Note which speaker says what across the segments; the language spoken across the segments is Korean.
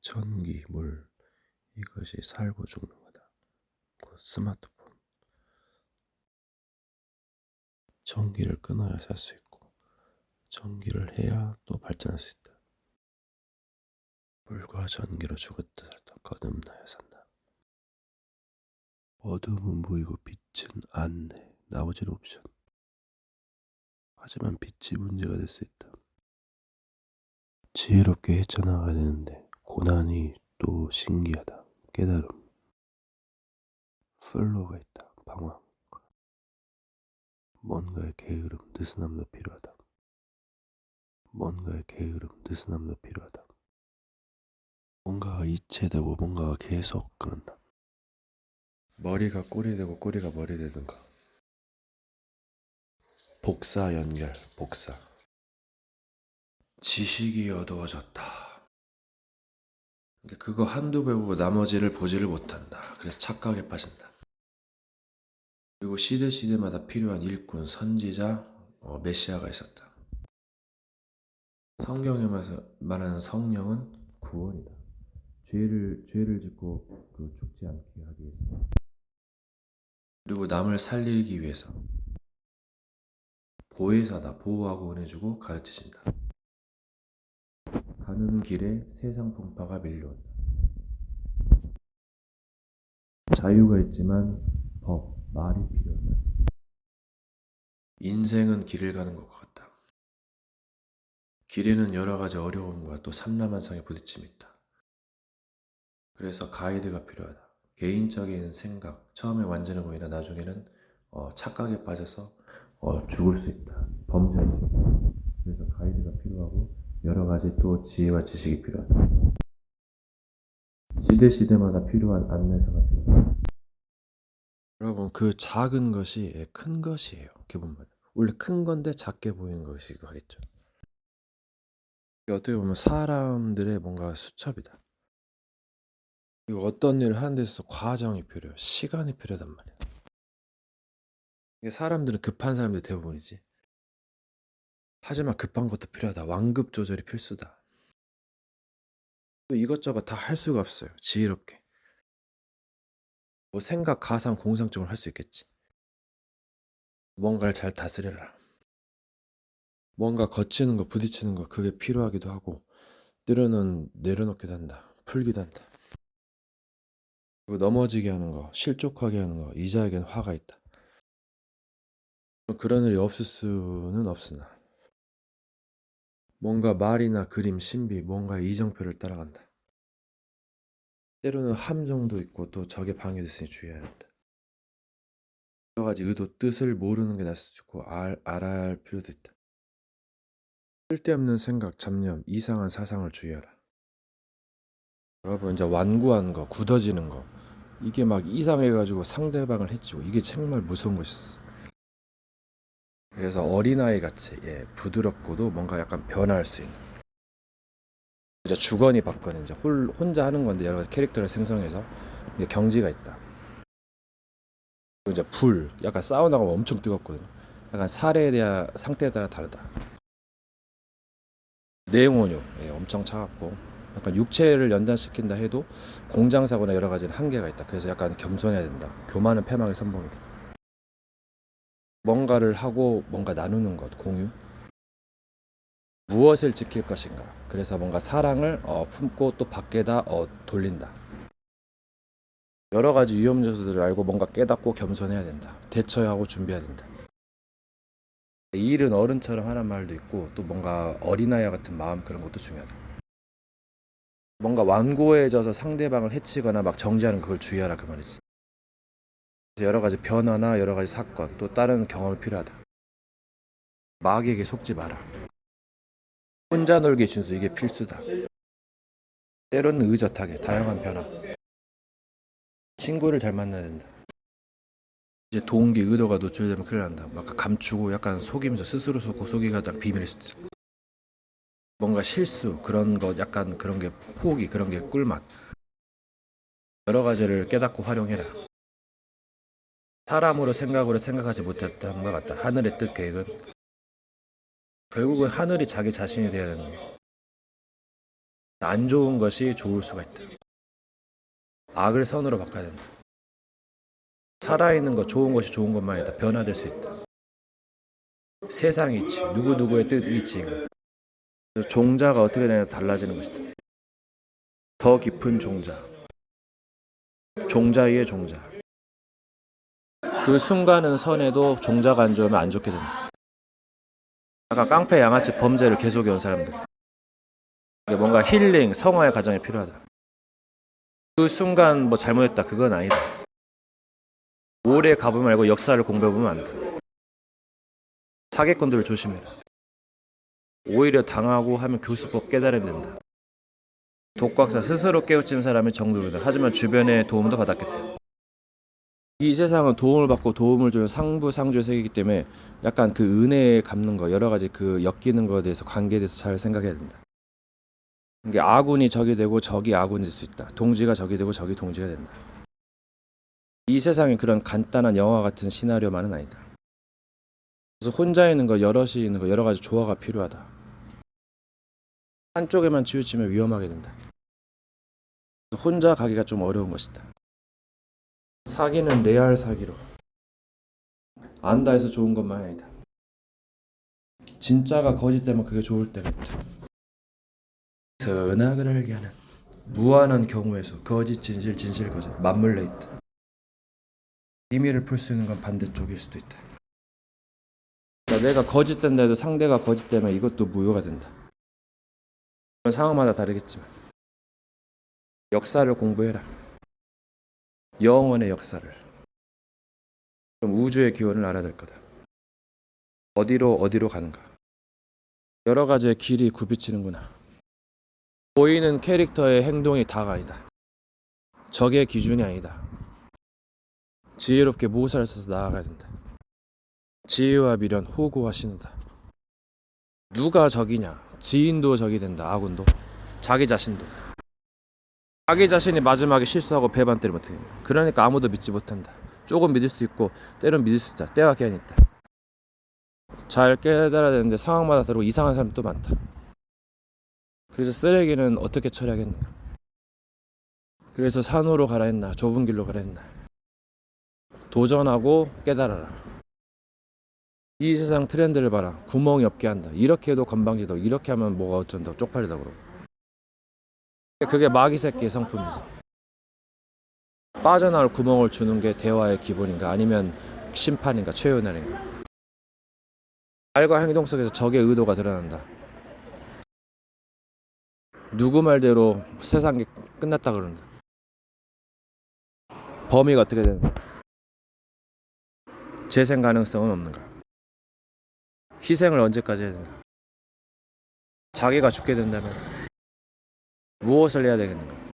Speaker 1: 전기, 물, 이것이 살고 죽는 거다. 곧 스마트폰. 전기를 끊어야 살 수 있고, 전기를 해야 또 발전할 수 있다. 물과 전기로 죽었다 살다 거듭나야 산다. 어둠은 보이고 빛은 않네. 나머지는 옵션. 하지만 빛이 문제가 될 수 있다. 지혜롭게 헤쳐나가야 되는데 고난이 또 신기하다. 깨달음. 플로우가 있다. 방황. 뭔가의 게으름, 느슨함도 필요하다. 뭔가의 게으름, 느슨함도 필요하다. 뭔가가 이체되고 뭔가가 계속 그런다. 머리가 꼬리 되고 꼬리가 머리 되든가. 복사 연결, 복사. 지식이 어두워졌다. 그거 한두 배우고 나머지를 보지를 못한다. 그래서 착각에 빠진다. 그리고 시대마다 필요한 일꾼, 선지자, 메시아가 있었다. 성경에 말하는 성령은 구원이다. 죄를 짓고 죽지 않게 하기 위해서. 그리고 남을 살리기 위해서. 보혜사다. 보호하고 은혜주고 가르치신다. 가는 길에 세상 풍파가 밀려온다. 자유가 있지만 법, 말이 필요하다. 인생은 길을 가는 것 같다. 길에는 여러 가지 어려움과 또 삼라만상에 부딪힘이 있다. 그래서 가이드가 필요하다. 개인적인 생각, 처음에 완전해 보이나 나중에는 착각에 빠져서 죽을 수 있다. 범죄할 수 있다. 그래서 가이드가 필요하고 여러 가지 또 지혜와 지식이 필요하다. 시대마다 필요한 안내서가 필요하다. 여러분, 그 작은 것이 큰 것이에요. 기본적으로. 원래 큰 건데 작게 보이는 것이기도 하겠죠. 어떻게 보면 사람들의 뭔가 수첩이다. 그리고 어떤 일을 하는 데 있어서 과정이 필요해요. 시간이 필요하단 말이야. 이게 사람들은 급한 사람들이 대부분이지. 하지만 급한 것도 필요하다. 완급 조절이 필수다. 또 이것저것 다 할 수가 없어요. 지혜롭게. 뭐 생각, 가상, 공상적으로 할 수 있겠지. 뭔가를 잘 다스려라. 뭔가 거치는 거, 부딪히는 거, 그게 필요하기도 하고, 때로는 내려놓기도 한다. 풀기도 한다. 그리고 넘어지게 하는 거, 실족하게 하는 거, 이자에겐 화가 있다. 그런 일이 없을 수는 없으나, 뭔가 말이나 그림, 신비, 뭔가 이정표를 따라간다. 때로는 함정도 있고 또 적의 방해도 있으니 주의해야 한다. 여러 가지 의도, 뜻을 모르는 게 나을 수도 있고 알아야 할 필요도 있다. 쓸데없는 생각, 잡념, 이상한 사상을 주의하라. 여러분, 이제 완고한 거, 굳어지는 거, 이게 막 이상해가지고 상대방을 해치고, 이게 정말 무서운 것이었어. 그래서 어린아이 같이 부드럽고도 뭔가 약간 변화할 수 있는, 이제 주거니 받거니 이제 혼자 하는 건데 여러 가지 캐릭터를 생성해서 이게 경지가 있다. 그리고 이제 불, 약간 사우나 가면 엄청 뜨겁거든요. 약간 살에 대한 상태에 따라 다르다. 내용원료 엄청 차갑고, 약간 육체를 연단시킨다 해도 공장사고나 여러 가지는 한계가 있다. 그래서 약간 겸손해야 된다. 교만은 패망의 선봉이다. 뭔가를 하고 뭔가 나누는 것, 공유. 무엇을 지킬 것인가. 그래서 뭔가 사랑을 품고 또 밖에다 돌린다. 여러 가지 위험 요소들을 알고 뭔가 깨닫고 겸손해야 된다. 대처해야 하고 준비해야 된다. 이 일은 어른처럼 하는 말도 있고, 또 뭔가 어린아이와 같은 마음, 그런 것도 중요하다. 뭔가 완고해져서 상대방을 해치거나 막 정지하는, 그걸 주의하라, 그 말이지. 그래서 여러 가지 변화나 여러 가지 사건, 또 다른 경험이 필요하다. 마귀에게 속지 마라. 혼자 놀기 준수, 이게 필수다. 때로는 의젓하게 다양한 변화. 친구를 잘 만나야 된다. 이제 동기, 의도가 노출되면 큰일 난다. 막 감추고 약간 속이면서 스스로 속이가 딱 비밀일 수도 있어. 뭔가 실수, 그런 것, 약간 그런 게 포기, 그런 게 꿀맛. 여러 가지를 깨닫고 활용해라. 사람으로 생각으로 생각하지 못했던 것 같다. 하늘의 뜻, 계획은 결국은 하늘이 자기 자신이 되어야 되는 거야. 안 좋은 것이 좋을 수가 있다. 악을 선으로 바꿔야 된다. 살아있는 것, 좋은 것이 좋은 것만 아니다. 변화될 수 있다. 세상 이치, 누구누구의 뜻 이치. 종자가 어떻게 되냐 달라지는 것이다. 더 깊은 종자. 종자 위의 종자. 그 순간은 선해도 종자가 안 좋으면 안 좋게 된다. 약간 깡패 양아치 범죄를 계속해온 사람들. 뭔가 힐링, 성화의 과정이 필요하다. 그 순간 뭐 잘못했다 그건 아니다. 오래 가보면 알고 역사를 공부해보면 안 돼. 사기꾼들을 조심해라. 오히려 당하고 하면 교수법 깨달으면 된다. 독각사 스스로 깨우친 사람이 정도이다. 하지만 주변의 도움도 받았겠다. 이 세상은 도움을 받고 도움을 주는 상부상조의 세계이기 때문에 약간 그 은혜에 갚는 거, 여러 가지 그 엮이는 거에 대해서 관계에 대해서 잘 생각해야 된다. 이게 아군이 적이 되고 적이 아군이 될 수 있다. 동지가 적이 되고 적이 동지가 된다. 이 세상에 그런 간단한 영화 같은 시나리오만은 아니다. 그래서 혼자 있는 거, 여럿이 있는 거, 여러 가지 조화가 필요하다. 한쪽에만 치우치면 위험하게 된다. 혼자 가기가 좀 어려운 것이다. 사기는 레알 사기로. 안다 해서 좋은 것만 아니다. 진짜가 거짓되면 그게 좋을 때가 있다. 선악을 알게 하는 무한한 경우에서 거짓 진실 진실 거짓 맞물려 있다. 비밀을 풀 수 있는 건 반대쪽일 수도 있다. 그러니까 내가 거짓된다 해도 상대가 거짓되면 이것도 무효가 된다. 상황마다 다르겠지만 역사를 공부해라. 영원의 역사를. 그럼 우주의 기원을 알아야 될 거다. 어디로 가는가. 여러 가지의 길이 굽이치는구나. 보이는 캐릭터의 행동이 다가 아니다. 적의 기준이 아니다. 지혜롭게 모사를 써서 나아가야 된다. 지혜와 미련, 호구와 신우다. 누가 적이냐? 지인도 적이 된다. 아군도. 자기 자신도. 자기 자신이 마지막에 실수하고 배반 때리면 어떻게 해? 그러니까 아무도 믿지 못한다. 조금 믿을 수 있고 때론 믿을 수 있다. 때와 기한이 있다. 잘 깨달아야 되는데 상황마다 다르고 이상한 사람도 많다. 그래서 쓰레기는 어떻게 처리하겠는가? 그래서 산으로 가라 했나? 좁은 길로 가라 했나? 도전하고 깨달아라. 이 세상 트렌드를 봐라. 구멍이 없게 한다. 이렇게 해도 건방지다. 이렇게 하면 뭐가 어쩐다. 쪽팔리다 그러고. 그게 마귀 새끼의 성품이지. 빠져나올 구멍을 주는 게 대화의 기본인가? 아니면 심판인가? 최후날인가? 말과 행동 속에서 적의 의도가 드러난다. 누구 말대로 세상이 끝났다 그런다. 범위가 어떻게 되는가? 재생 가능성은 없는가? 희생을 언제까지 해야 되나? 자기가 죽게 된다면 무엇을 해야 되겠는가?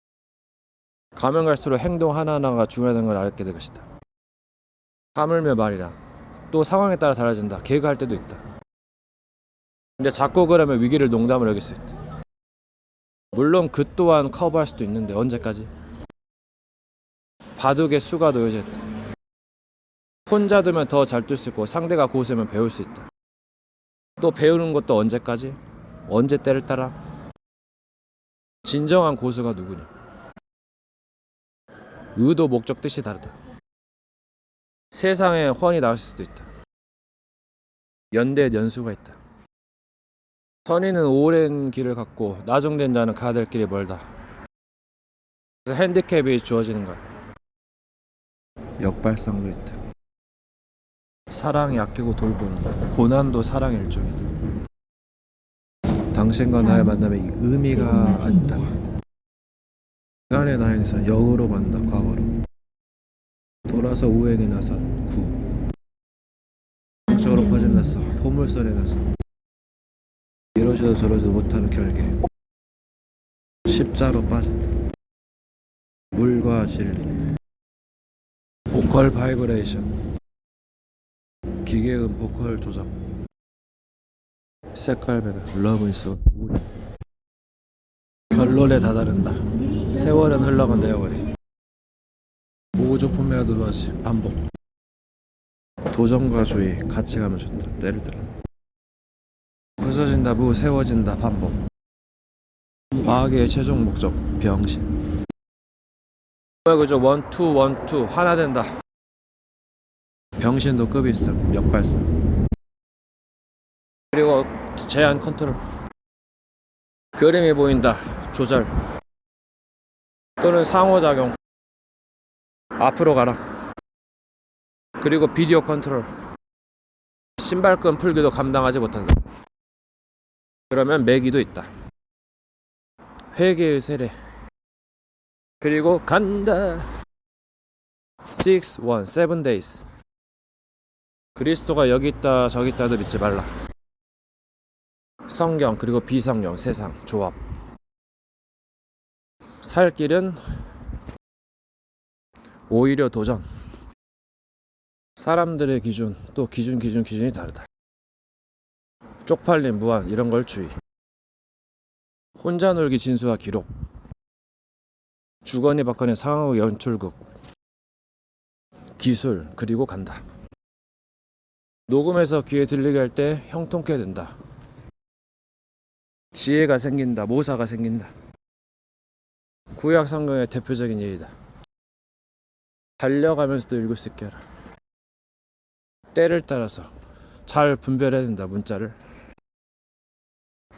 Speaker 1: 가면 갈수록 행동 하나하나가 중요하다는 걸 알게 될 것이다. 하물며 말이라. 또 상황에 따라 달라진다. 개그할 때도 있다. 근데 자꾸 그러면 위기를 농담을 여길 수 있다. 물론 그 또한 커버할 수도 있는데 언제까지? 바둑의 수가 놓여져 있다. 혼자 두면 더 잘 뜰 수 있고 상대가 고수면 배울 수 있다. 또 배우는 것도 언제까지? 언제 때를 따라? 진정한 고수가 누구냐? 의도, 목적, 뜻이 다르다. 세상에 훤히 나올 수도 있다. 연대, 연수가 있다. 선인은 오랜 길을 갖고 나중된 자는 가야 될 길이 멀다. 그래서 핸디캡이 주어지는 거야. 역발상도 있다. 사랑이 아끼고 돌보는 거야. 고난도 사랑의 일종이다. 당신과 나의 만남에 의미가 있다. 시간의 나행선 역으로 간다. 과거로 돌아서 우행이 나서 구 적으로 빠진 나서 포물선에 나서 이러지도 저러지도 못하는 결계 십자로 빠진다. 물과 진리 보컬 바이브레이션 기계음 보컬 조작 색깔 배가 러브 있어. 결론에 다다른다. 세월은 흘러간다. 여월이 우주 품이라도 하지. 반복 도전과 주의 같이 가면 좋다. 때를 들어 부서진다. 세워진다. 반복 과학의 최종 목적 병신. 그죠? 원투 원투 하나 된다. 병신도 급이 있음. 역발상. 그리고 제한 컨트롤. 그림이 보인다. 조절. 또는 상호작용. 앞으로 가라. 그리고 비디오 컨트롤. 신발끈 풀기도 감당하지 못한다. 그러면 매기도 있다. 회개의 세례. 그리고 간다. 6, 1, 7 days. 그리스도가 여기 있다 저기 있다도 믿지 말라. 성경 그리고 비성경 세상 조합. 살 길은 오히려 도전. 사람들의 기준 또 기준이 다르다. 쪽팔림 무한 이런 걸 주의. 혼자 놀기 진수와 기록. 주거니 받거니 상하우 연출극. 기술 그리고 간다. 녹음해서 귀에 들리게 할 때 형통케 된다. 지혜가 생긴다. 모사가 생긴다. 구약 성경의 대표적인 예이다. 달려가면서도 읽을 수 있게 하라. 때를 따라서 잘 분별해야 된다. 문자를.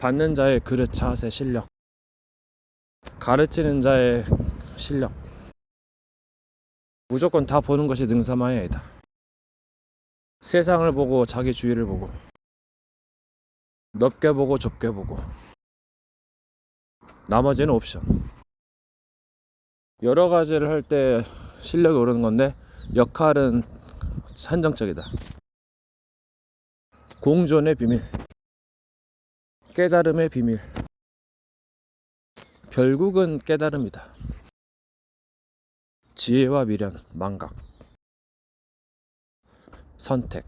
Speaker 1: 받는 자의 그릇 차세 실력. 가르치는 자의 실력. 무조건 다 보는 것이 능사마의 아이다. 세상을 보고 자기 주위를 보고 넓게 보고 좁게 보고 나머지는 옵션. 여러 가지를 할 때 실력이 오르는 건데 역할은 한정적이다. 공존의 비밀. 깨달음의 비밀. 결국은 깨달음이다. 지혜와 미련, 망각. 선택.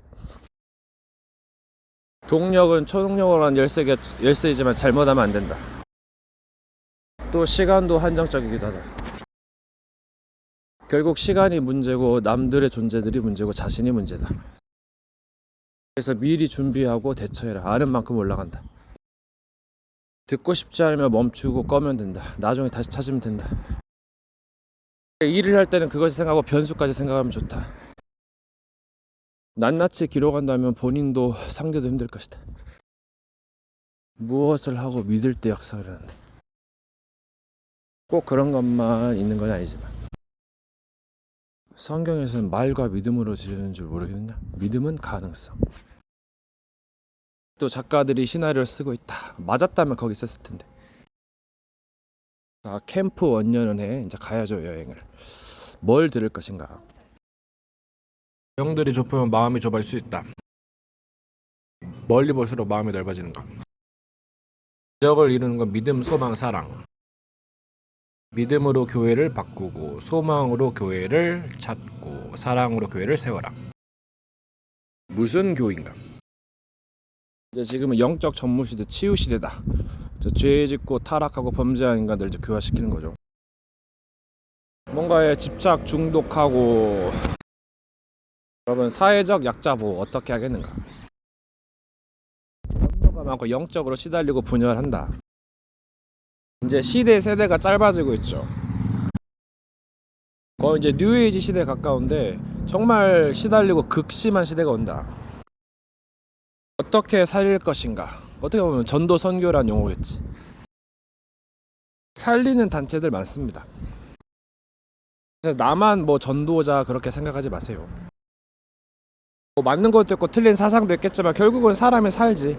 Speaker 1: 동력은 초동력으로 한 열쇠이지만 잘못하면 안 된다. 또 시간도 한정적이기도 하다. 결국 시간이 문제고 남들의 존재들이 문제고 자신이 문제다. 그래서 미리 준비하고 대처해라. 아는 만큼 올라간다. 듣고 싶지 않으면 멈추고 꺼면 된다. 나중에 다시 찾으면 된다. 일을 할 때는 그것을 생각하고 변수까지 생각하면 좋다. 낱낱이 기록한다면 본인도 상대도 힘들 것이다. 무엇을 하고 믿을 때 역사를 한다. 꼭 그런 것만 있는 건 아니지만 성경에서는 말과 믿음으로 지르는 줄 모르겠느냐? 믿음은 가능성. 또 작가들이 시나리오를 쓰고 있다. 맞았다면 거기 있었을 텐데. 캠프 원년은 이제 가야죠. 여행을. 뭘 들을 것인가? 영들이 좁으면 마음이 좁아질 수 있다. 멀리 볼수록 마음이 넓어지는 것. 기적을 이루는 건 믿음, 소망, 사랑. 믿음으로 교회를 바꾸고 소망으로 교회를 찾고 사랑으로 교회를 세워라. 무슨 교인가? 이제 지금은 영적 전무 시대, 치유 시대다. 죄 짓고 타락하고 범죄한 인간들 이제 교화시키는 거죠. 뭔가에 집착 중독하고. 여러분 사회적 약자 보호 어떻게 하겠는가? 염려가 많고 영적으로 시달리고 분열한다. 이제 세대가 짧아지고 있죠. 거의 이제 뉴에이지 시대에 가까운데 정말 시달리고 극심한 시대가 온다. 어떻게 살릴 것인가? 어떻게 보면 전도 선교란 용어겠지. 살리는 단체들 많습니다. 그래서 나만 전도자 그렇게 생각하지 마세요. 맞는 것도 있고 틀린 사상도 있겠지만 결국은 사람이 살지.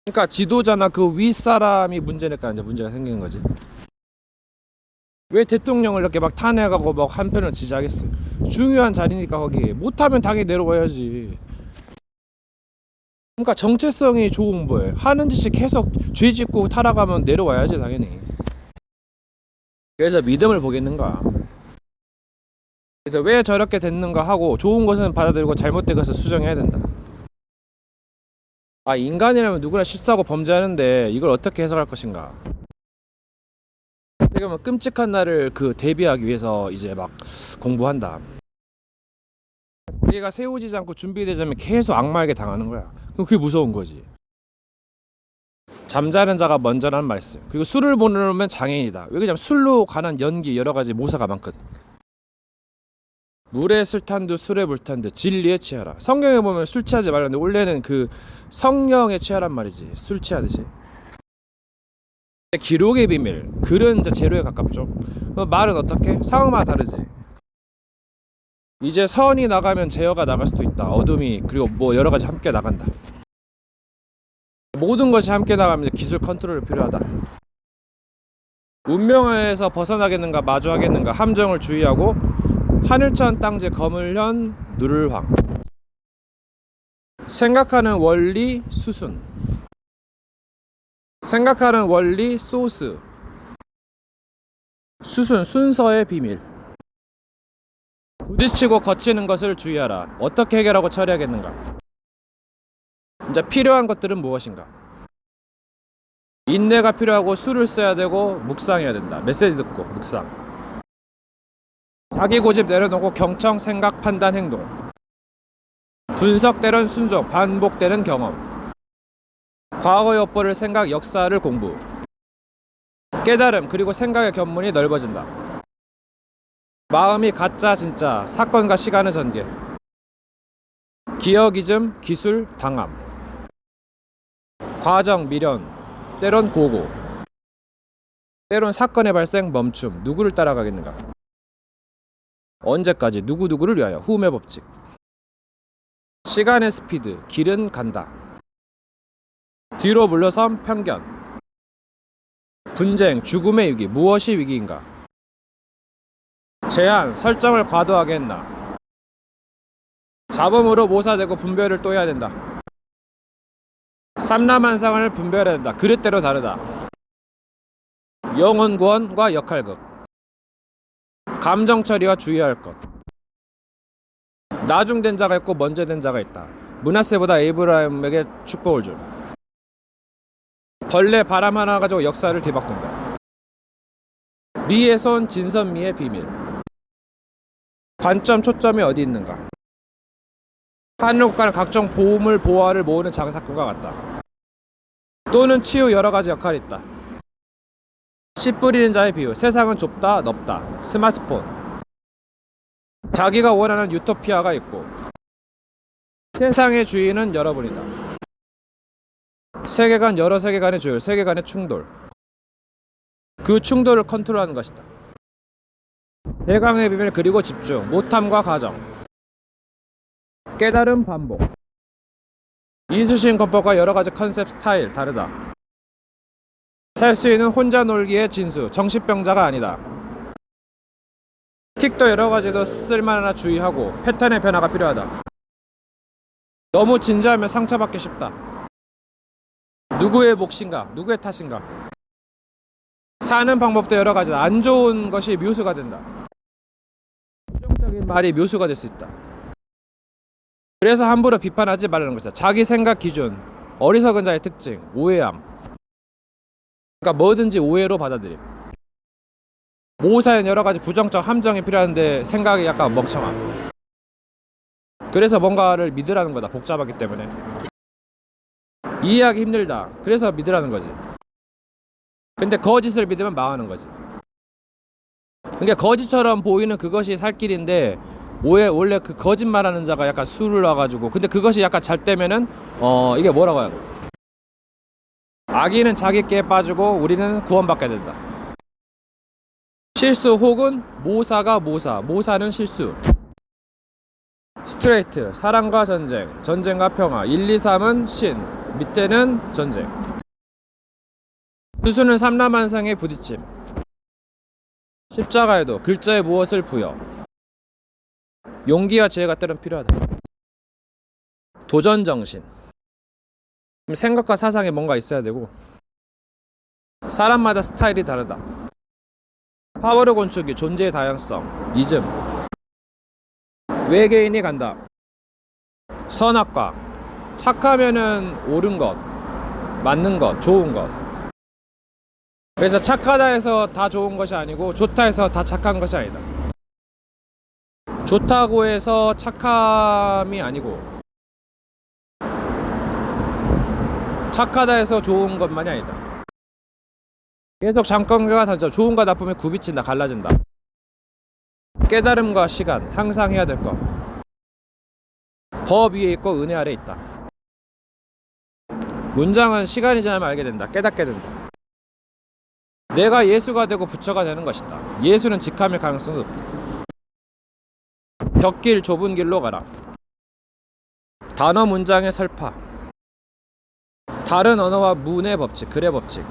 Speaker 1: 그러니까 지도자나 그 윗사람이 문제니까 이제 문제가 생기는 거지. 왜 대통령을 이렇게 막 탄핵하고 막 한편을 지지하겠어요? 중요한 자리니까 거기. 못하면 당연히 내려와야지. 그러니까 정체성이 좋은 거예요. 하는 짓이 계속 죄 짓고 타락하면 내려와야지 당연히. 그래서 믿음을 보겠는가. 그래서 왜 저렇게 됐는가 하고 좋은 것은 받아들이고 잘못된 것을 수정해야 된다. 인간이라면 누구나 실수하고 범죄하는데 이걸 어떻게 해석할 것인가. 어떻게 보면 끔찍한 날을 대비하기 위해서 이제 막 공부한다. 얘가 세워지지 않고 준비되자면 계속 악마에게 당하는 거야. 그럼 그게 무서운 거지. 잠자는 자가 먼저라는 말 있어요. 그리고 술을 모르면 장애인이다. 왜냐면 술로 관한 연기 여러 가지 모사가 많거든. 물에 술 탄 듯 술에 물 탄 듯 진리에 취하라. 성경에 보면 술 취하지 말라는데 원래는 그 성령에 취하란 말이지. 술 취하듯이. 기록의 비밀, 글은 이제 제로에 가깝죠. 말은 어떻게? 상황마다 다르지. 이제 선이 나가면 제어가 나갈 수도 있다. 어둠이 그리고 뭐 여러 가지 함께 나간다. 모든 것이 함께 나가면 기술 컨트롤이 필요하다. 운명에서 벗어나겠는가 마주하겠는가 함정을 주의하고 하늘천 땅제 거물현 누를황. 생각하는 원리 수순. 생각하는 원리 소스. 수순 순서의 비밀. 부딪히고 거치는 것을 주의하라. 어떻게 해결하고 처리하겠는가. 이제 필요한 것들은 무엇인가. 인내가 필요하고 술을 써야 되고 묵상해야 된다. 메시지 듣고 묵상. 자기 고집 내려놓고 경청, 생각, 판단, 행동. 분석되는 순종, 반복되는 경험. 과거 여포를 생각, 역사를 공부. 깨달음 그리고 생각의 견문이 넓어진다. 마음이 가짜 진짜, 사건과 시간의 전개. 기억이즘, 기술, 당함. 과정, 미련, 때론 고고. 때론 사건의 발생, 멈춤. 누구를 따라가겠는가. 언제까지 누구누구를 위하여. 후음의 법칙. 시간의 스피드, 길은 간다. 뒤로 물러섬, 편견. 분쟁, 죽음의 위기, 무엇이 위기인가. 제한, 설정을 과도하게 했나. 잡음으로 모사되고 분별을 또 해야 된다. 삼라만상을 분별해야 된다. 그릇대로 다르다. 영혼구원과 역할극. 감정 처리와 주의할 것. 나중된 자가 있고 먼저 된 자가 있다. 므낫세보다 에이브라임에게 축복을 줌. 벌레 바람 하나 가지고 역사를 뒤바꾼다. 미의 손 진선미의 비밀. 관점 초점이 어디 있는가. 한옥간 각종 보물 보화를 모으는 장사꾼과 같다. 또는 치유 여러 가지 역할이 있다. 씨 뿌리는 자의 비유. 세상은 좁다 넓다. 스마트폰. 자기가 원하는 유토피아가 있고 세상의 주인은 여러분이다. 세계관 여러 세계관의 조율. 세계관의 충돌. 그 충돌을 컨트롤하는 것이다. 대강의 비밀 그리고 집중. 모탐과 가정. 깨달음 반복. 이수신 건법과 여러가지 컨셉 스타일 다르다. 살 수 있는 혼자 놀기의 진수. 정신병자가 아니다. 틱도 여러가지도 쓸만하나 주의하고 패턴의 변화가 필요하다. 너무 진지하면 상처받기 쉽다. 누구의 몫인가 누구의 탓인가. 사는 방법도 여러가지다. 안 좋은 것이 묘수가 된다. 부정적인 말이 묘수가 될 수 있다. 그래서 함부로 비판하지 말라는 것이다. 자기 생각 기준. 어리석은 자의 특징. 오해함. 그러니까 뭐든지 오해로 받아들임. 모사에는 여러가지 부정적 함정이 필요한데 생각이 약간 멍청함. 그래서 뭔가를 믿으라는 거다. 복잡하기 때문에 이해하기 힘들다. 그래서 믿으라는 거지. 근데 거짓을 믿으면 망하는 거지. 그러니까 거짓처럼 보이는 그것이 살 길인데 원래 그 거짓말하는 자가 약간 술을 놔가지고 근데 그것이 약간 잘 되면은 이게 뭐라고 해야 돼. 악인은 자기 깨에 빠지고 우리는 구원받게 된다. 실수 혹은 모사가 모사는 실수. 스트레이트 사랑과 전쟁, 전쟁과 평화. 1, 2, 3은 신, 밑에는 전쟁. 수수는 삼라만상의 부딪힘. 십자가에도 글자에 무엇을 부여. 용기와 지혜가 때론 필요하다. 도전정신. 생각과 사상에 뭔가 있어야 되고 사람마다 스타일이 다르다. 파워를 건축이 존재의 다양성. 이즘. 외계인이 간다. 선악과. 착하면은 옳은 것, 맞는 것, 좋은 것. 그래서 착하다 해서 다 좋은 것이 아니고 좋다 해서 다 착한 것이 아니다. 좋다고 해서 착함이 아니고 착하다 해서 좋은 것만이 아니다. 계속 잠깐과 단점, 좋은과 나쁨이 굽이친다, 갈라진다. 깨달음과 시간, 항상 해야 될 것. 법 위에 있고 은혜 아래 있다. 문장은 시간이 지나면 알게 된다, 깨닫게 된다. 내가 예수가 되고 부처가 되는 것이다. 예수는 직함일 가능성이 없다. 벽길 좁은 길로 가라. 단어 문장의 설파. 다른 언어와 문의 법칙, 글의 법칙.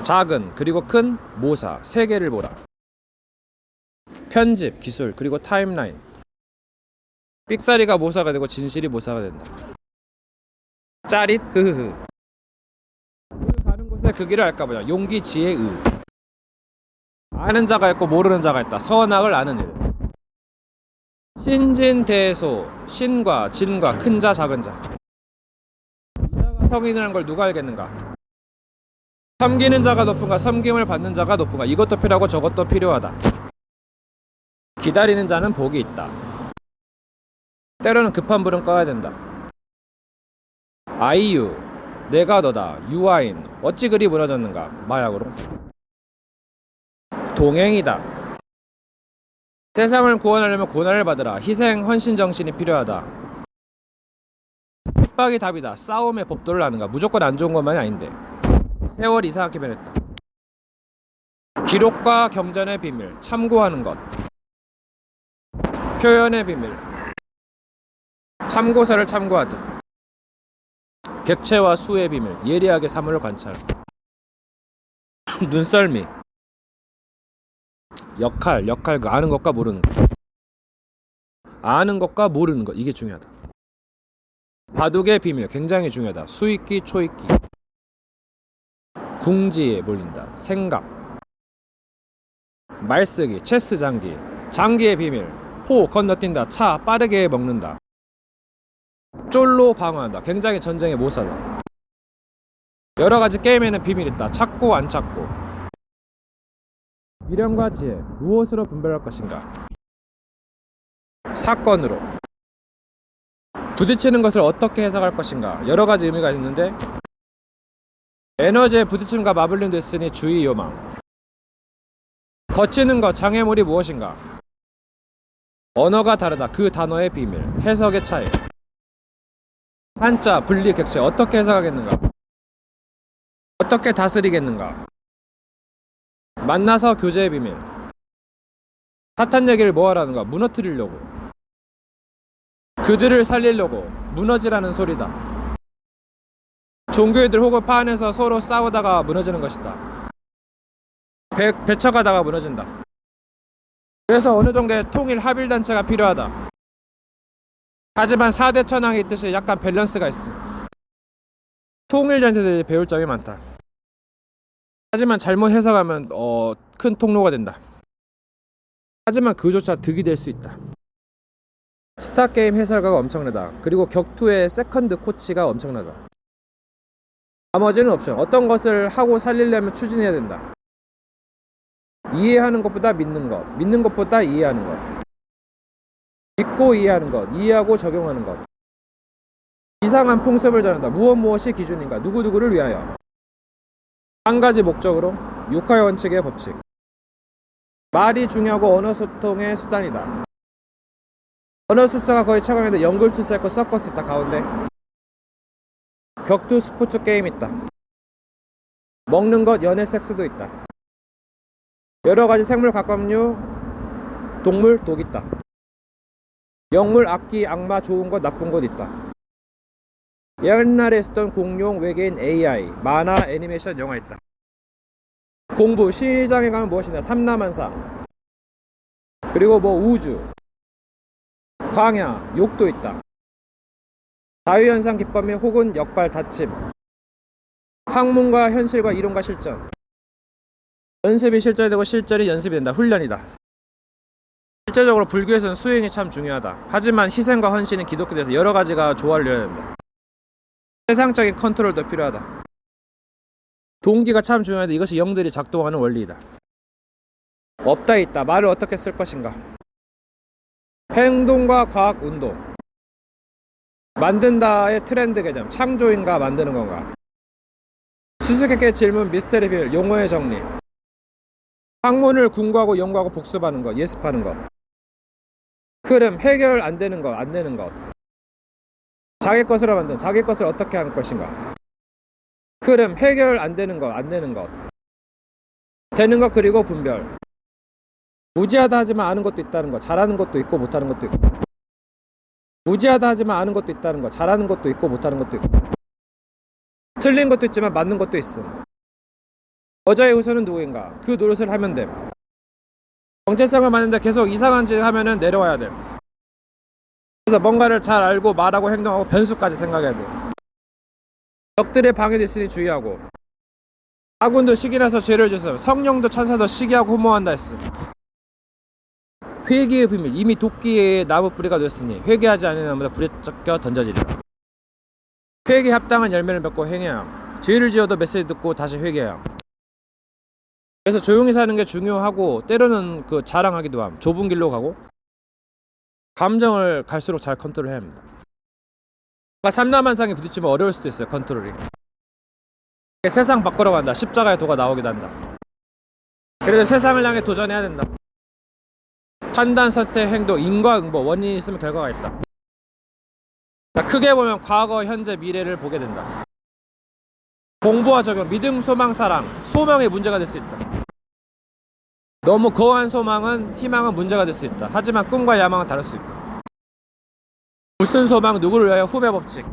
Speaker 1: 작은 그리고 큰 모사 세 개를 보라. 편집 기술 그리고 타임라인. 삑사리가 모사가 되고 진실이 모사가 된다. 짜릿 흐흐흐. 그 가는 곳에 그 길을 알까 보자. 용기 지혜 의. 아는 자가 있고 모르는 자가 있다. 선악을 아는 일. 신진대소. 신과 진과 큰 자 작은 자. 이자가 성인이라는 걸 누가 알겠는가? 섬기는 자가 높은가 섬김을 받는 자가 높은가. 이것도 필요하고 저것도 필요하다. 기다리는 자는 복이 있다. 때로는 급한 불은 꺼야 된다. 아이유 내가 너다. 유아인 어찌 그리 무너졌는가. 마약으로. 동행이다. 세상을 구원하려면 고난을 받으라. 희생 헌신 정신이 필요하다. 핍박이 답이다. 싸움의 법도를 아는가. 무조건 안 좋은 것만이 아닌데. 세월 이상하게 변했다. 기록과 경전의 비밀. 참고하는 것. 표현의 비밀. 참고서를 참고하듯. 객체와 수의 비밀. 예리하게 사물을 관찰. 눈썰미. 역할 그 아는 것과 모르는 것. 아는 것과 모르는 것. 이게 중요하다. 바둑의 비밀. 굉장히 중요하다. 수익기 초익기. 궁지에 몰린다. 생각. 말쓰기. 체스 장기. 장기의 비밀. 포 건너뛴다. 차 빠르게 먹는다. 쫄로 방어한다. 굉장히 전쟁의 모사다. 여러가지 게임에는 비밀이 있다. 찾고 안 찾고. 미련과 지혜. 무엇으로 분별할 것인가. 사건으로. 부딪히는 것을 어떻게 해석할 것인가. 여러가지 의미가 있는데 에너지의 부딪힘과 맞물림 됐으니 주의 요망. 거치는 것. 장애물이 무엇인가. 언어가 다르다. 그 단어의 비밀. 해석의 차이. 한자, 분리, 객체. 어떻게 해석하겠는가. 어떻게 다스리겠는가. 만나서 교제의 비밀. 사탄 얘기를 뭐하라는가. 무너뜨리려고. 그들을 살리려고. 무너지라는 소리다. 종교인들 혹은 파 안에서 서로 싸우다가 무너지는 것이다. 배척하다가 무너진다. 그래서 어느 정도의 통일 합일단체가 필요하다. 하지만 4대 천왕이 있듯이 약간 밸런스가 있어. 통일단체들이 배울 점이 많다. 하지만 잘못 해석하면 큰 통로가 된다. 하지만 그조차 득이 될 수 있다. 스타게임 해설가가 엄청나다. 그리고 격투의 세컨드 코치가 엄청나다. 나머지는 옵션. 어떤 것을 하고 살리려면 추진해야 된다. 이해하는 것보다 믿는 것, 믿는 것보다 이해하는 것, 믿고 이해하는 것, 이해하고 적용하는 것. 이상한 풍습을 전한다. 무엇이 기준인가. 누구누구를 위하여. 한 가지 목적으로. 육하의 원칙의 법칙. 말이 중요하고 언어 소통의 수단이다. 언어 수사가 거의 최강인데 연금술사 있고 서커스 있다. 가운데 격투 스포츠 게임 있다. 먹는 것 연애 섹스도 있다. 여러가지 생물 각각류 동물 독 있다. 영물 악기 악마 좋은 것 나쁜 것 있다. 옛날에 쓰던 공룡 외계인 AI 만화 애니메이션 영화 있다. 공부 시장에 가면 무엇이냐. 삼라만상. 그리고 우주 광야 욕도 있다. 자유현상 기법 혹은 역발 닫힘. 학문과 현실과 이론과 실전. 연습이 실전이 되고 실전이 연습이 된다. 훈련이다. 실제적으로 불교에서는 수행이 참 중요하다. 하지만 희생과 헌신은 기독교에서 여러가지가 조화를 이뤄야 된다. 세상적인 컨트롤도 필요하다. 동기가 참 중요한데 이것이 영들이 작동하는 원리이다. 없다 있다. 말을 어떻게 쓸 것인가. 행동과 과학 운동. 만든다의 트렌드 개념, 창조인가 만드는 건가. 수수께끼 질문, 미스테리 비밀, 용어의 정리. 학문을 궁구하고 연구하고 복습하는 것, 예습하는 것. 흐름, 해결 안 되는 것, 안 되는 것. 자기 것으로 만든, 자기 것을 어떻게 할 것인가. 흐름, 해결 안 되는 것, 안 되는 것. 되는 것, 그리고 분별. 무지하다 하지만 아는 것도 있다는 것, 잘하는 것도 있고 못하는 것도 있고. 무지하다 하지만 아는 것도 있다는 것, 잘하는 것도 있고 못하는 것도 있고. 틀린 것도 있지만 맞는 것도 있음. 여자의 우선은 누구인가? 그 노릇을 하면 됨. 정체성을 맞는데 계속 이상한 짓 하면은 내려와야 됨. 그래서 뭔가를 잘 알고 말하고 행동하고 변수까지 생각해야 돼. 적들의 방해도 있으니 주의하고. 아군도 시기나서 죄를 지었음. 성령도 천사도 시기하고 후모한다 했음. 회개의 비밀. 이미 도끼에 나무 뿌리가 됐으니 회개하지 않는 나무보다 불에 쫓겨 던져지리라. 회개 합당한 열매를 맺고 행해야 함. 죄를 지어도 메시지 듣고 다시 회개해야 함. 그래서 조용히 사는 게 중요하고 때로는 그 자랑하기도 함. 좁은 길로 가고 감정을 갈수록 잘 컨트롤해야 합니다. 그러니까 삼라만상에 부딪히면 어려울 수도 있어요. 컨트롤이. 세상 바꾸러 간다. 십자가의 도가 나오기도 한다. 그래서 세상을 향해 도전해야 된다. 판단, 선택, 행동, 인과응보, 원인이 있으면 결과가 있다. 크게 보면 과거, 현재, 미래를 보게 된다. 공부와 적용, 믿음, 소망, 사랑. 소망이 문제가 될 수 있다. 너무 거한 소망은, 희망은 문제가 될 수 있다. 하지만 꿈과 야망은 다를 수 있고. 무슨 소망, 누구를 위하여, 후배 법칙.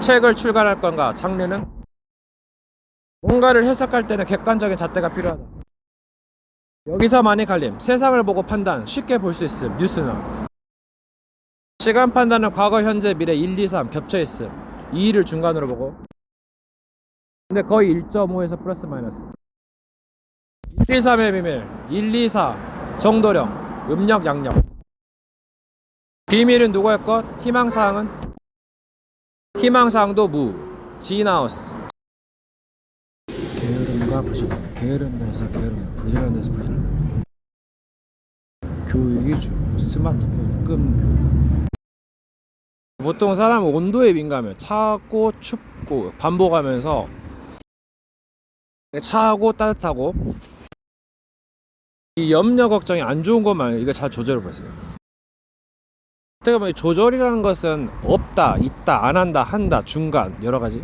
Speaker 1: 책을 출간할 건가, 장르는? 뭔가를 해석할 때는 객관적인 잣대가 필요하다. 여기서 많이 갈림. 세상을 보고 판단, 쉽게 볼 수 있음. 뉴스나. 시간 판단은 과거, 현재, 미래 1, 2, 3 겹쳐 있음. 2를 중간으로 보고. 근데 거의 1.5에서 플러스 마이너스. 1, 2, 3의 비밀. 1, 2, 4 정도령, 음력, 양력. 비밀은 누구의 것? 희망사항은? 희망사항도 무, 지나우스. 게으름과 부지런. 게으른 데서 게으름, 부지런 데서 부지런. 교육이 주. 스마트폰, 끔교. 보통 사람은 온도에 민감해요. 차고 춥고 반복하면서 차고 따뜻하고 이 염려 걱정이 안 좋은 것만 이거 잘 조절을 보세요. 어떻게 보면 조절이라는 것은 없다, 있다, 안 한다, 한다, 중간 여러 가지.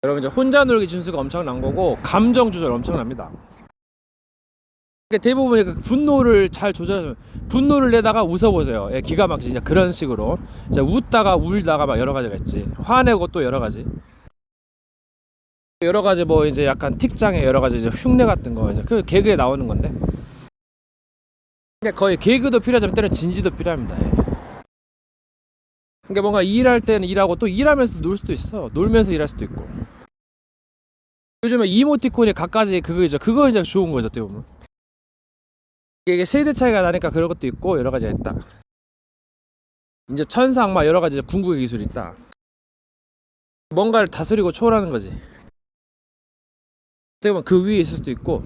Speaker 1: 여러분 이제 혼자 놀기 준수가 엄청난 거고 감정 조절 엄청납니다. 대부분 분노를 잘 조절하시면 분노를 내다가 웃어보세요. 예, 기가 막히지. 그런 식으로 이제 웃다가 울다가 막 여러 가지가 있지. 화내고 또 여러 가지. 여러 가지 뭐 이제 약간 틱장에 여러 가지 이제 흉내 같은 거 이제 그 개그에 나오는 건데. 그러니까 거의 개그도 필요하지만 때는 진지도 필요합니다. 예. 그러니까 뭔가 일할 때는 일하고 또 일하면서 놀 수도 있어. 놀면서 일할 수도 있고. 요즘에 이모티콘이 갖가지 그거죠. 그거 이제 좋은 거죠. 어떻게 보면. 이게 세대 차이가 나니까 그런 것도 있고 여러 가지가 있다. 이제 천사 악마 여러 가지 궁극의 기술이 있다. 뭔가를 다스리고 초월하는 거지. 어떻게 보면 그 위에 있을 수도 있고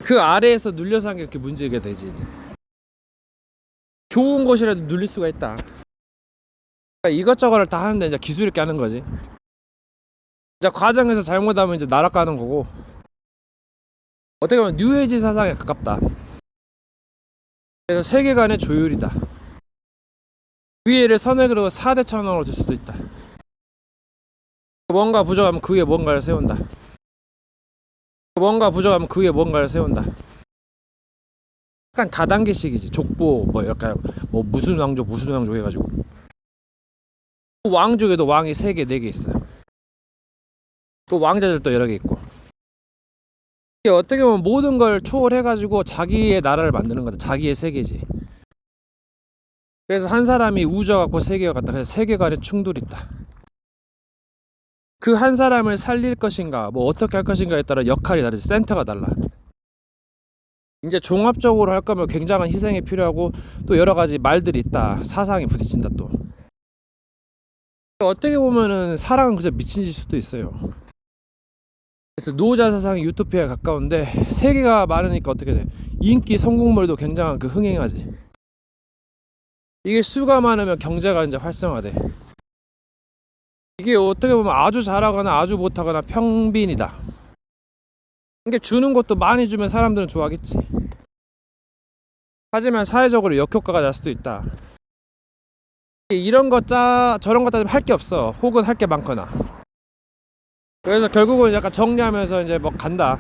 Speaker 1: 그 아래에서 눌려서 한 게 이렇게 문제가 되지. 이제. 좋은 것이라도 눌릴 수가 있다. 그러니까 이것저것을 다 하는데 이제 기술 있게 하는 거지. 이제 과정에서 잘못하면 이제 날아가는 거고. 어떻게 보면 뉴에이지 사상에 가깝다. 그래서 세계관의 조율이다. 위에를 선행으로 4대 천왕으로 줄 수도 있다. 뭔가 부족하면 그 위에 뭔가를 세운다. 뭔가 부족하면 그 위에 뭔가를 세운다. 약간 다단계식이지. 족보 뭐 약간 뭐 무슨 왕족 해가지고 왕족에도 왕이 3개 4개 있어요. 또 왕자들도 여러 개 있고. 어떻게 보면 모든 걸 초월해가지고 자기의 나라를 만드는 거다. 자기의 세계지. 그래서 한 사람이 우주와 같고 세계와 같다. 그래서 세계관에 충돌이 있다. 그 한 사람을 살릴 것인가 뭐 어떻게 할 것인가에 따라 역할이 다르지. 센터가 달라. 이제 종합적으로 할 거면 굉장한 희생이 필요하고 또 여러 가지 말들이 있다. 사상이 부딪힌다 또. 어떻게 보면은 사랑은 그저 미친 짓일 수도 있어요. 그래서 노자 사상이 유토피아에 가까운데 세계가 많으니까 어떻게 돼? 인기 성공물도 굉장한 그 흥행하지. 이게 수가 많으면 경제가 이제 활성화돼. 이게 어떻게 보면 아주 잘하거나 아주 못하거나 평빈이다. 이게 주는 것도 많이 주면 사람들은 좋아하겠지. 하지만 사회적으로 역효과가 날 수도 있다. 이런 저런 거 따지면 할 게 없어. 혹은 할 게 많거나. 그래서 결국은 약간 정리하면서 이제 뭐 간다.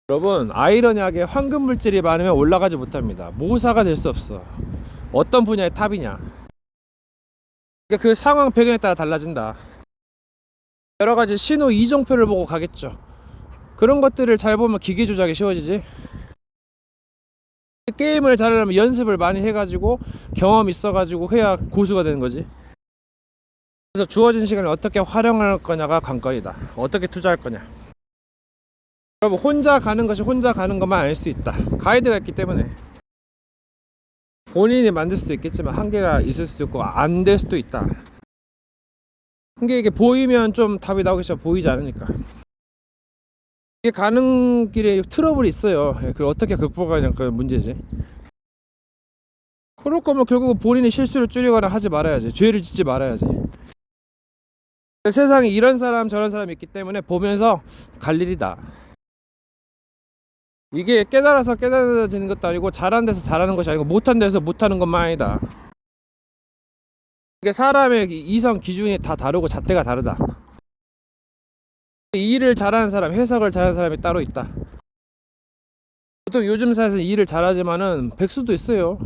Speaker 1: 여러분, 아이러니하게 황금 물질이 많으면 올라가지 못합니다. 모사가 될 수 없어. 어떤 분야의 탑이냐. 그러니까 그 상황 배경에 따라 달라진다. 여러 가지 신호 이정표를 보고 가겠죠. 그런 것들을 잘 보면 기계 조작이 쉬워지지. 게임을 잘하려면 연습을 많이 해가지고 경험 있어가지고 해야 고수가 되는 거지. 그래서 주어진 시간을 어떻게 활용할 거냐가 관건이다. 어떻게 투자할 거냐. 여러분, 혼자 가는 것이 혼자 가는 것만 알 수 있다. 가이드가 있기 때문에 본인이 만들 수도 있겠지만 한계가 있을 수도 있고 안 될 수도 있다. 이게 보이면 좀 답이 나오겠지만 보이지 않으니까. 이게 가는 길에 트러블이 있어요. 그걸 어떻게 극복하냐 그 문제지. 그럴 거면 결국 본인이 실수를 줄이거나 하지 말아야지. 죄를 짓지 말아야지. 세상에 이런 사람 저런 사람이 있기 때문에 보면서 갈 일이다. 이게 깨달아서 깨달아지는 것도 아니고 잘하는 데서 잘하는 것이 아니고 못한 데서 못하는 것만 아니다. 이게 사람의 이성 기준이 다 다르고 잣대가 다르다. 일을 잘하는 사람, 해석을 잘하는 사람이 따로 있다. 보통 요즘 사회에서 일을 잘하지만은 백수도 있어요.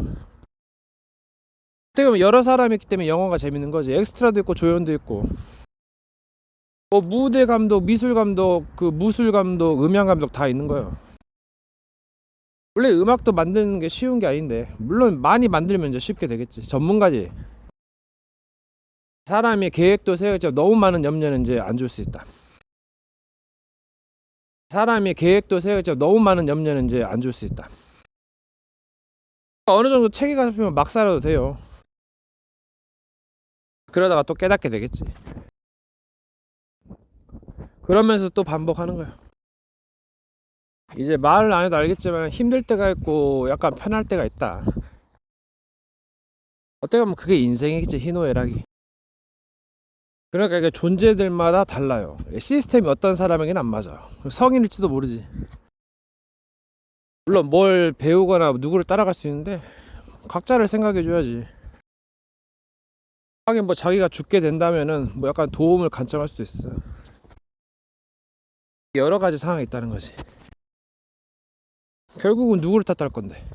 Speaker 1: 어떻게 보면 여러 사람이 있기 때문에 영화가 재밌는 거지. 엑스트라도 있고 조연도 있고 뭐 무대 감독, 미술 감독, 그 무술 감독, 음향 감독 다 있는 거예요. 원래 음악도 만드는 게 쉬운 게 아닌데, 물론 많이 만들면 이제 쉽게 되겠지. 전문가지. 사람이 계획도 세우지 너무 많은 염려는 이제 안 줄 수 있다. 사람이 계획도 세우지 너무 많은 염려는 이제 안 줄 수 있다. 어느 정도 체계가 잡히면 막 살아도 돼요. 그러다가 또 깨닫게 되겠지. 그러면서 또 반복하는 거야. 이제 말을 안 해도 알겠지만 힘들 때가 있고 약간 편할 때가 있다. 어떻게 보면 그게 인생이겠지. 희노애락이. 그러니까 이게 존재들마다 달라요. 시스템이 어떤 사람에게는 안 맞아. 성인일지도 모르지. 물론 뭘 배우거나 누구를 따라갈 수 있는데 각자를 생각해줘야지. 하긴 뭐 자기가 죽게 된다면은 뭐 약간 도움을 간청할 수도 있어. 여러 가지 상황이 있다는 거지. 결국은 누구를 탓할 건데.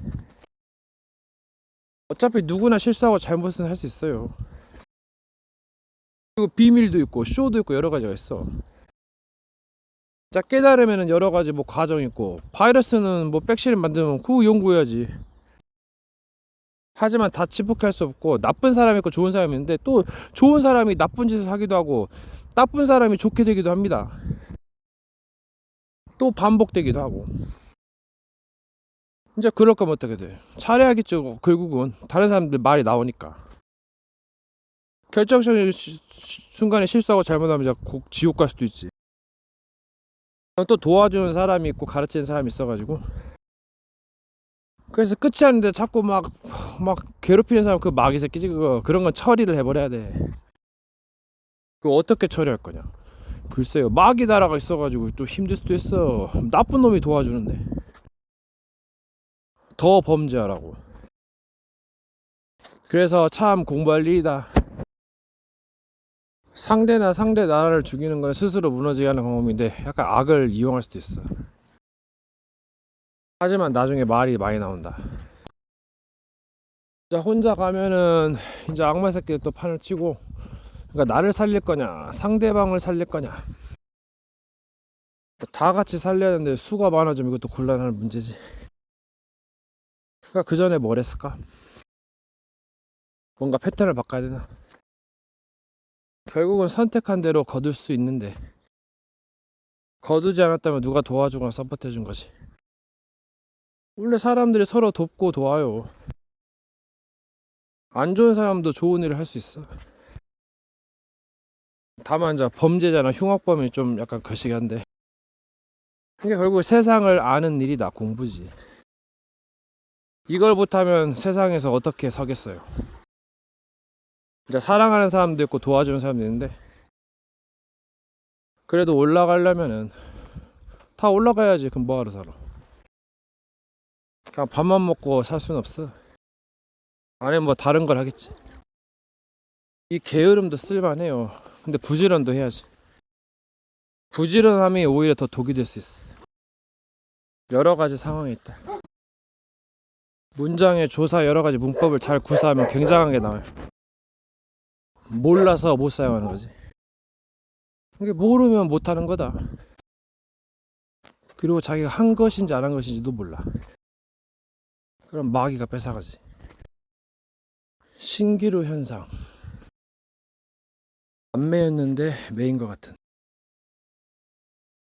Speaker 1: 어차피 누구나 실수하고 잘못은 할 수 있어요. 그리고 비밀도 있고 쇼도 있고 여러 가지가 있어. 자, 깨달으면은 여러 가지 뭐 과정이 있고, 바이러스는 뭐 백신을 만들면 그거 연구해야지. 하지만 다 치폭할 수 없고, 나쁜 사람이 있고 좋은 사람이 있는데 또 좋은 사람이 나쁜 짓을 하기도 하고 나쁜 사람이 좋게 되기도 합니다. 또 반복되기도 하고. 이제 그럴 거면 어떻게 돼? 잘해야겠죠. 결국은 다른 사람들 말이 나오니까. 결정적인 순간에 실수하고 잘못하면 이제 지옥 갈 수도 있지. 또 도와주는 사람이 있고 가르치는 사람이 있어가지고, 그래서 끝이 아닌데 자꾸 막 괴롭히는 사람, 그 마귀 새끼지 그거. 그런 건 처리를 해버려야 돼. 그거 어떻게 처리할 거냐. 글쎄요, 마귀 나라가 있어가지고 또 힘들 수도 있어. 나쁜 놈이 도와주는데 더 범죄하라고. 그래서 참 공부할 일이다. 상대나 상대 나라를 죽이는 건 스스로 무너지게 하는 방법인데 약간 악을 이용할 수도 있어. 하지만 나중에 말이 많이 나온다. 자, 혼자 가면은 이제 악마 새끼들 또 판을 치고, 그러니까 나를 살릴 거냐 상대방을 살릴 거냐, 다 같이 살려야 하는데 수가 많아지면 이것도 곤란한 문제지. 그러니까 그 전에 뭘 했을까? 뭔가 패턴을 바꿔야 되나? 결국은 선택한 대로 거둘 수 있는데, 거두지 않았다면 누가 도와주거나 서포트해 준 거지. 원래 사람들이 서로 돕고 도와요. 안 좋은 사람도 좋은 일을 할 수 있어. 다만 이제 범죄자나 흉악범이 좀 약간 거시기한데, 이게 결국 세상을 아는 일이다. 공부지. 이걸 못하면 세상에서 어떻게 서겠어요. 이제 사랑하는 사람도 있고 도와주는 사람도 있는데, 그래도 올라가려면은 다 올라가야지. 그럼 뭐하러 살아. 그냥 밥만 먹고 살 수는 없어. 아니면 뭐 다른 걸 하겠지. 이 게으름도 쓸만해요. 근데 부지런도 해야지. 부지런함이 오히려 더 독이 될 수 있어. 여러 가지 상황이 있다. 문장의 조사 여러 가지 문법을 잘 구사하면 굉장한 게 나와요. 몰라서 못 사용하는 거지. 이게 모르면 못 하는 거다. 그리고 자기가 한 것인지 안 한 것인지도 몰라. 그럼 마귀가 뺏어가지. 신기루 현상. 안 매였는데 매인 것 같은.